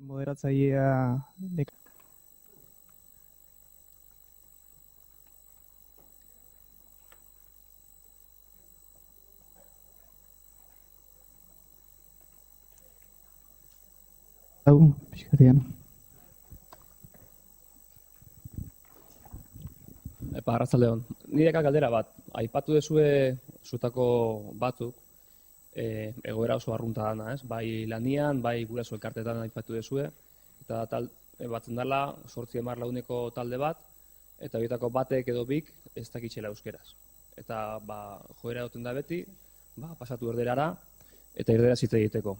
Moderatzailea pixkatian. Arratsaldeon. Nireka galdera bat, aipatu dezue zutako batzuk, egoera oso arrunta dana, ez? Bai lanian, bai guraso elkarteetan aipatu dezue, eta batzen dela 8-10 laguneko talde bat, eta horietako batek edo bik ez dakitxela euskeraz. Eta joera duten da beti, pasatu erderara, eta erderaz hitz egiteko.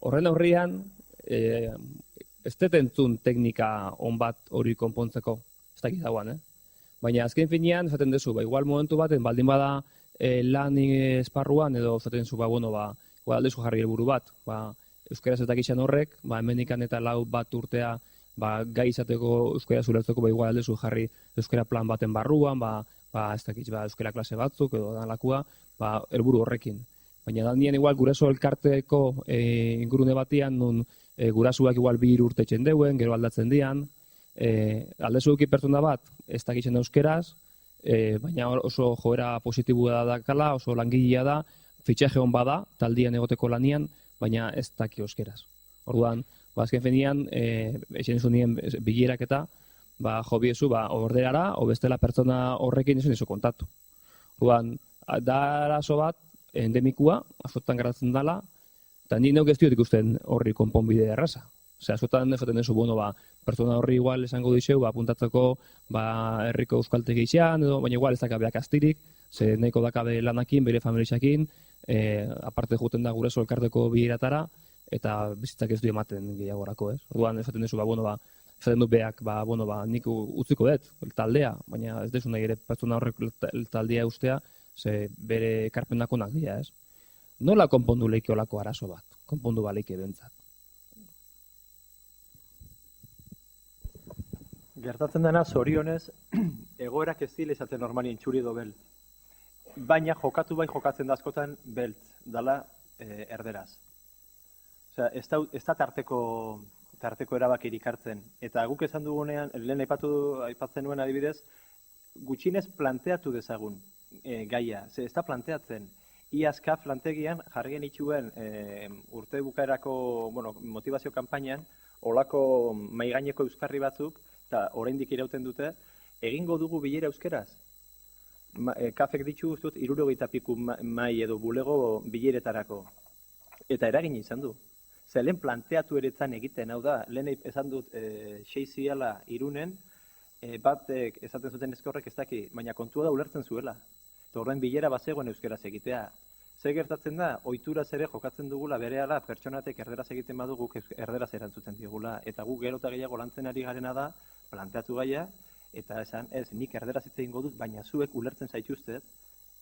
Horren aurrian, ez dut entzun teknika on bat hori konpontzeko, ez dakit dagoan, Baina azken finean, esaten dezu, igual momentu baten, baldin bada lan esparruan, edo esaten zu, igual aldezu jarri helburu bat, euskaraz ez dakitxan horrek, hemenikan eta 4 urtea, gai izateko euskaraz ulertzeko, igual aldezu jarri euskara plan baten barruan, ez dakitx, euskara klase batzuk, edo danlakua, helburu horrekin. Baina da nien igual guraso elkarteko ingurune batian, nun gurasuak igual 2 urte etxen deuen, gero aldatzen dian, aldezuki pertsona bat, ez dakitzen euskeraz, baina oso joera positiboa dakala, oso langilea da, fitxaje hon bada, taldian egoteko lanian, baina ez daki euskeraz. Orduan, azken fenian, eixen zunien bilerak eta, jo biezu, orderara, o bestela pertsona horrekin izan izo kontatu. Orduan, da arazo bat, endemikua, azotan garatzen dela, eta ni neuk ez diot ikusten horri konponbide erraza. Osea, azotan esaten dezu, pertsona horri igual esango dixeu, apuntatzeko herriko euskaltegi izan, baina igual ez dakabeak astirik, ze nahiko dakabe lanakin, bere familiaxakin, aparte juten da guraso elkarteko bileratara, eta bizitzak ez du ematen gehiagorako, ez? Orduan esaten dezu, esaten du beak, nik utziko dut, taldea, baina ez dezu nahi ere pertsona horrek taldea ustea, ze bere ekarpenakonak dira, ez? Nola konpondu leike olako arazo bat? Konpondu baleike bentzat. Gertatzen dena, zorionez, egoerak ez dile izaten normalien txuri edo belt. Baina jokatzen da askotan belt, dala erderaz. Osea, ez da tarteko erabakirik hartzen. Eta guk esan dugunean, lehen aipatzen nuen adibidez, gutxinez planteatu dezagun gaia. Ez da planteatzen. Iazka plantegian jarrien itxuen urte bukaerako motivazio kanpainan, olako maigaineko euskarri batzuk, eta oraindik irauten dute, egingo dugu bilera euskeraz. Kafek ditu guztut, 60 piku mai edo bulego bileretarako. Eta eragin izan du. Zer, lehen planteatu eretzan egiten, hau da, lehen esan dut 6 ziala Irunen, batek esaten zuten ezkorrek ez daki, baina kontua da ulertzen zuela. Eta horren bilera bazegoen euskeraz egitea. Zer gertatzen da, ohituraz ere jokatzen dugula berehala pertsonatek erderaz egiten badugu erderaz erantzuten digula. Eta gu gero eta gehiago lantzen ari garena da, planteatu gaia, eta esan, nik erderaz hitz egingo dut, baina zuek ulertzen zaituztet,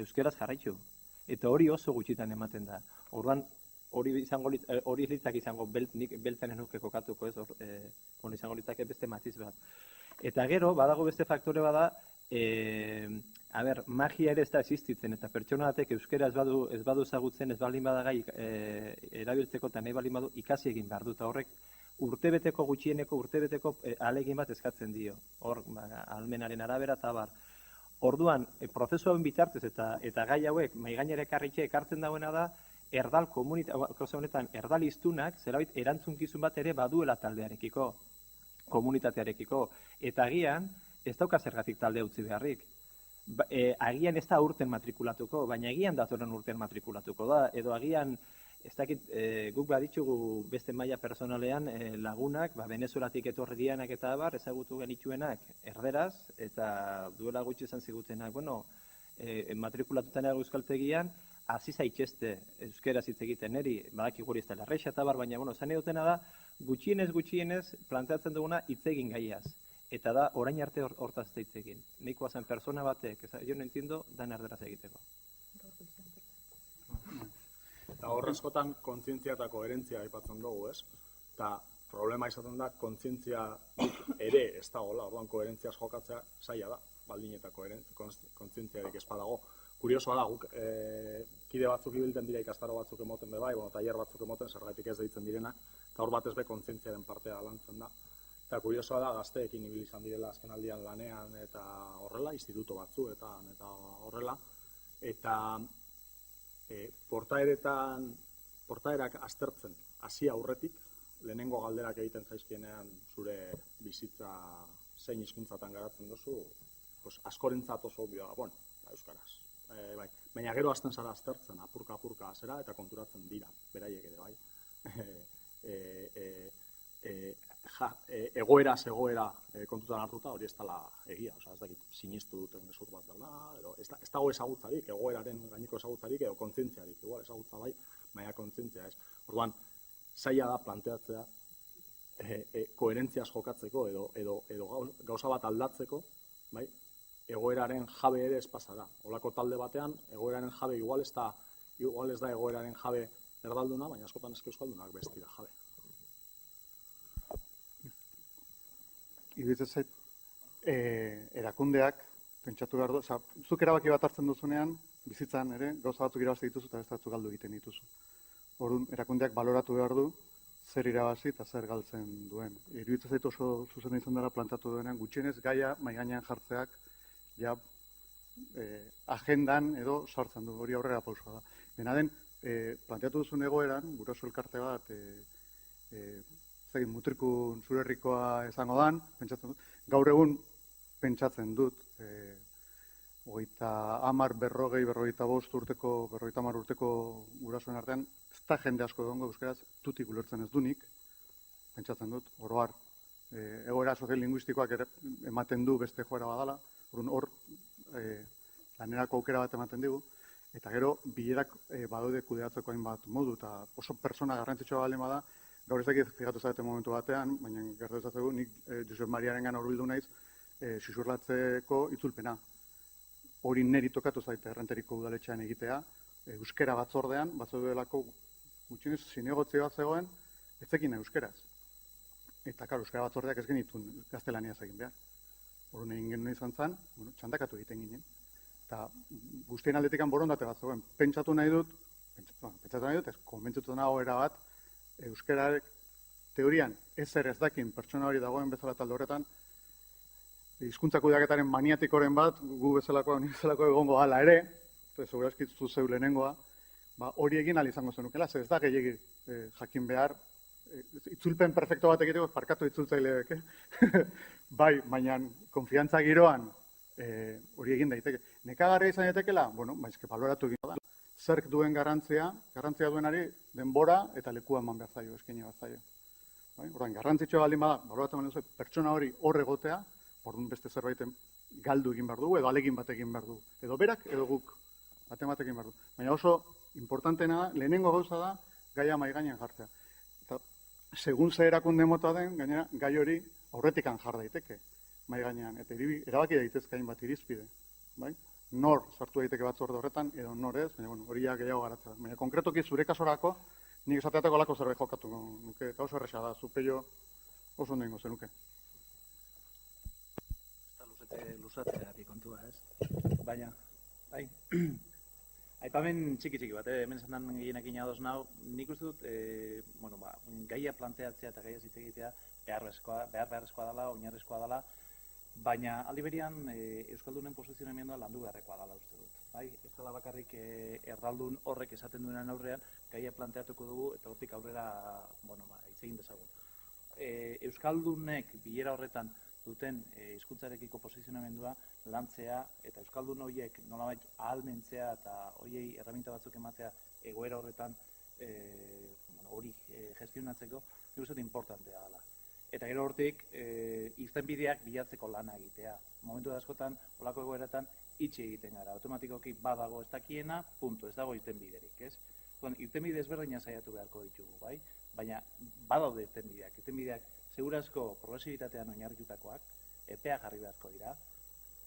euskeraz jarraitu. Eta hori oso gutxitan ematen da. Orduan, hori litzak izango, nik beltzen enuke kokatuko, hori izango litzak beste matiz bat. Eta gero, badago beste faktore bada, magia ere ez da existitzen, eta pertsona batek euskera ez badu ezagutzen, ez baldin badagai erabiltzeko eta nahi baldin badu ikasi egin behar du, eta horrek urtebeteko ahalegin bat eskatzen dio, hor, almenaren arabera eta bar. Orduan, prozesu hauen bitartez eta gai hauek maigainera ekartzen dauena da, erdal honetan erdal hiztunak zerbait erantzunkizun bat ere baduela taldearekiko, komunitatearekiko, eta agian ez dauka zergatik taldea utzi beharrik. Agian ez da urten matrikulatuko, baina agian datorren urten matrikulatuko da, edo agian ez dakit, guk baditzugu beste maila personalean lagunak, Venezuelatik etorri dianak eta abar, ezagutu genituenak erderaz, eta duela gutxi izan zigutenak, matrikulatutan euskaltegian, hasi zaitezte euskeraz hitz egiten neri, badaki guri ez dela erresa eta bar, baina zan edotena da, gutxienez planteatzen duguna hitz egin gaiaz. Eta da, orain arte hortaz hitz egin. Nahikoa zen persona batek, jo no entiendo, dan erderaz egiteko. Eta horrezkotan kontzientzia eta koherentzia aipatzen dugu, ez? Eta problema izaten da, kontzientzia ere ez dagoela, orduan koherentziaz jokatzea zaila da, baldin eta kontzientziarik ez badago. kuriosoa da, guk kide batzuk ibilten dira ikastaro batzuk emoten be bai, tailer batzuk emoten, zergatik ez deitzen direnak, eta hor batez be kontzientziaren partea lantzen da. Eta kuriosoa da, gazteekin ibili izan direla azken aldian lanean eta horrela, instituto batzuetan eta horrela, eta portaerak aztertzen hasi aurretik, lehenengo galderak egiten zaizkienean zure bizitza zein hizkuntzatan garatzen duzu, pues, askorentzat oso obvioa da, bueno, euskaraz. Bai. Baina gero hasten zara aztertzen, apurka zera eta konturatzen dira, beraiek ere, bai. Egoeraz egoera kontutan hartuta hori ez dela egia, ez dakit sinistu duten gezur bat dela, edo ez dago ezagutzarik, egoeraren gaineko ezagutzarik edo kontzientziarik, igual ezagutza bai, baina kontzientzia ez. Orduan, zaila da planteatzea koherentziaz jokatzeko edo gauza bat aldatzeko, bai, egoeraren jabe ere ez pasara. Olako talde batean, egoeraren jabe igual ez da egoeraren jabe erdalduna, baina askotan eske euskaldunak bestira jabe. Iruditzen zait, erakundeak, pentsatu behar du, zuk erabaki bat hartzen duzunean, bizitzan ere, gauza batzuk irabazi dituzu eta beste batzuk galdu egiten dituzu. Orduan, erakundeak baloratu behar du, zer irabazi eta zer galtzen duen. Iruditzen zait oso zuzen izan dara plantatu duenean, gutxienez gaia mahai gainean jartzeak, ja, agendan edo sartzen du, hori aurrera pausua da. Dena den, planteatu duzun egoeran, guraso elkarte bat, mutrikun zure herrikoa izango dan, pentsatzen dut. Gaur egun pentsatzen dut, 35 urteko, 50 urteko gurasoen artean, ez da jende asko egongo euskaraz tutik ulertzen ez dunik, pentsatzen dut, oro har, egoera soziolinguistikoak ematen du beste joera badala, hor lanerako aukera bat ematen digu, eta gero bilerak badaude kudeatzeko hainbat modu, eta oso pertsona garrantzitsua baldin bada, gaur ez dakit fijatu zarete momentu batean, baina gertatzen nik Josep Mariarengan hurbildu naiz xuxurlatzeko itzulpena. Hori niri tokatu zaite Errenteriko udaletxean egitea, euskera batzordean, batzodelako gutxienez zinegotzi bat zegoen, ez zekin euskeraz. Eta, karo, euskara batzordeak ez genitun gaztelaniaz egin behar. Horren egin genuen izan zen, txandakatu egiten ginen. Eta guztien aldetikan borondate bat zegoen, pentsatu nahi dut, ez konbentzutu nago erabat, euskararek teorian ezer ez dakin pertsona hori dagoen bezala talde horretan, hizkuntza kudeaketaren maniatikoren bat, gu bezalako egongo hala ere, segurazki zu zeu lehenengoa, hori egin ahal izango zenukela, ez da gehiagir jakin behar, itzulpen perfekto bat egiteko, parkatu itzultzaileek, bai, baina konfiantza giroan hori egin daiteke. Nekagarria izan daitekela, bueno, eske baloratu egin da. Zerk duen garrantzia duenari denbora eta lekua eman behar zaio, eskaini behar zaio. Orduan, garrantzitsua baldin bada, baloratu eman duzu, pertsona hori hor egotea, orduan beste zerbaiten galdu egin behar dugu, edo alegin bat egin behar dugu. Edo berak, edo guk, bat egin behar dugu. Baina oso importanteena da, lehenengo gauza da, gaia mahai gainean jartzea. Eta, segun ze erakunde mota den, gainera, gai hori aurretikan jar daiteke mahai gainean. Eta erabaki daitezke hainbat irizpide. Nor sartu daiteke batzorde horretan, edo nor ez, baina hori gehiago garatzea. Baina konkretoki zure kasorako, nik esateateko lako zerbait jokatu nuke, eta oso erresa da, zupeio oso ondo ingo zenuke. Luzatzea kontua, ez? Baina, bai, aipamen txiki bat, hemen esan gehienekin ados nau, nik uste dut, gaia planteatzea eta gaia hitz egitea beharrezkoa dela, oinarrizkoa dela, baina aldi berean euskaldunen posizionamendua landu beharrekoa dela uste dut. Ez dela bakarrik erdaldun horrek esaten duenan aurrean, gaia planteatuko dugu eta hortik aurrera hitz egin dezagun. Euskaldunek bilera horretan duten hizkuntzarekiko posizionamendua lantzea eta euskaldun horiek nolabait ahalmentzea eta horiei erreminta batzuk ematea egoera horretan hori gestionatzeko, nik uste importantea dela. Eta gero hortik irtenbideak bilatzeko lana egitea. Momentu askotan, olako egoeratan itxi egiten gara. Automatikoki badago ez dakiena, punto, ez dago irtenbiderik, ez? Irtenbide ezberdina saiatu beharko ditugu, bai? Baina badaude irtenbideak. Irtenbideak segurazko progresibitatean oinarritutakoak, epea jarri beharko dira,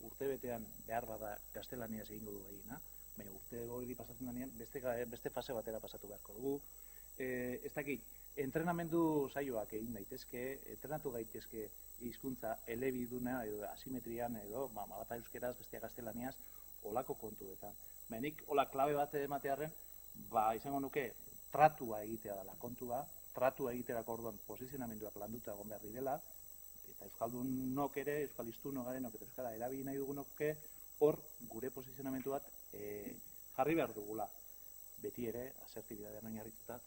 urtebetean behar bada gaztelaniaz egingo du egina, baina urte hori pasatzen denean beste fase batera pasatu beharko dugu. Ez dakit, entrenamendu saioak egin daitezke, entrenatu gaitezke hizkuntza elebiduna edo asimetrian edo bata euskeraz, bestea gaztelaniaz, olako kontuetan. Nik hola klabe bat ematearren, izango nuke tratua egitea dela kontua, tratua egiterako orduan posizionamenduak landuta egon behar direla, eta euskaldunok ere, euskal hiztunok garenok eta euskara erabili nahi dugunok hor gure posizionamendu bat jarri behar dugula. Beti ere, asertibidadean oinarrituta,